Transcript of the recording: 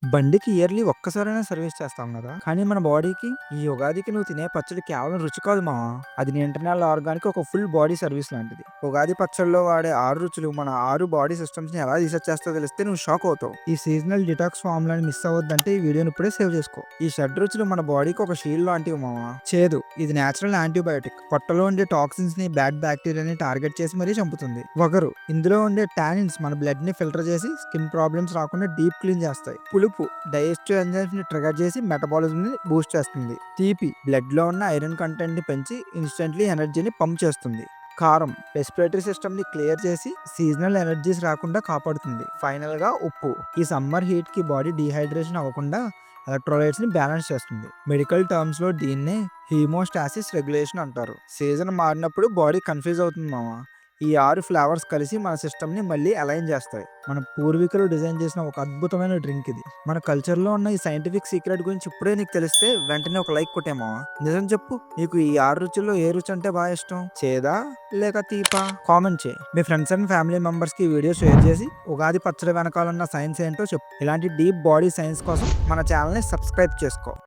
బండికి ఇయర్లీ ఒక్కసారైనా సర్వీస్ చేస్తాం కదా! కానీ మన బాడీకి ఈ ఉగాదికి నువ్వు తినే పచ్చడి కేవలం రుచి కాదు మామ. అది నీ ఇంటర్నల్ ఆర్గాన్‌కి ఒక ఫుల్ బాడీ సర్వీస్ లాంటిది. ఉగాది పచ్చడిలో వాడే 6 రుచులు మన 6 బాడీ సిస్టమ్స్‌ని ఎలా రీసెట్ చేస్తాయో తెలిస్తే నువ్వు షాక్ అవుతావు. ఈ సీజనల్ డిటాక్స్ ఫార్ములాని మిస్ అవ్వొద్దంటే ఈ వీడియోని ఇప్పుడే సేవ్ చేసుకో. ఈ షడ్‌రుచులు మన బాడీకి ఒక షీల్డ్ లాంటివి మామ. చేదు ఇది నేచురల్ యాంటీబయోటిక్. పొట్టలో ఉండే టాక్సిన్స్‌ని, బ్యాడ్ బ్యాక్టీరియాని టార్గెట్ చేసి మరీ చంపుతుంది. వగరు ఇందులో ఉండే టానిన్స్ మన బ్లడ్‌ని ఫిల్టర్ చేసి స్కిన్ ప్రాబ్లమ్స్ రాకుండా డీప్ క్లీన్ చేస్తాయి. పులుపు డైజెస్టివ్ ఎంజైమ్స్ ని ట్రిగర్ చేసి మెటబాలిజం ని బూస్ట్ చేస్తుంది. తీపి బ్లడ్ లో ఉన్న ఐరన్ కంటెంట్ ని పెంచి ఇన్స్టెంట్లీ ఎనర్జీని పంప్ చేస్తుంది. కారం రెస్పిరేటరీ సిస్టమ్ ని క్లియర్ చేసి సీజనల్ ఎనర్జీస్ రాకుండా కాపాడుతుంది. ఫైనల్ గా ఉప్పు ఈ సమ్మర్ హీట్ కి బాడీ డీహైడ్రేషన్ అవ్వకుండా ఎలక్ట్రోలైట్స్ ని బ్యాలెన్స్ చేస్తుంది. మెడికల్ టర్మ్స్ లో దీన్నే హీమోస్టాసిస్ రెగ్యులేషన్ అంటారు. సీజన్ మారినప్పుడు బాడీ కన్ఫ్యూజ్ అవుతుంది మామ. ఈ 6 ఫ్లేవర్స్ కలిసి మన సిస్టమ్‌ని మళ్ళీ అలైన్ చేస్తాయి. మన పూర్వీకులు డిజైన్ చేసిన ఒక అద్భుతమైన డ్రింక్ ఇది. మన కల్చర్‌లో ఉన్న ఈ సైంటిఫిక్ సీక్రెట్ గురించి ఇప్పుడే నీకు తెలిస్తే వెంటనే ఒక లైక్ కొట్టే మామ. నిజం చెప్పు నీకు ఈ 6 రుచుల్లో ఏ రుచి అంటే బాగా ఇష్టం? చేదా? లేక తీపా? కామెంట్ చేయి. మీ ఫ్రెండ్స్ అండ్ ఫ్యామిలీ మెంబర్స్‌కి ఈ వీడియో షేర్ చేసి ఉగాది పచ్చడి వెనకాల ఉన్న సైన్స్ ఏంటో చెప్పు. ఇలాంటి డీప్ బాడీ సైన్స్ కోసం మన ఛానల్‌ని సబ్స్క్రైబ్ చేసుకో.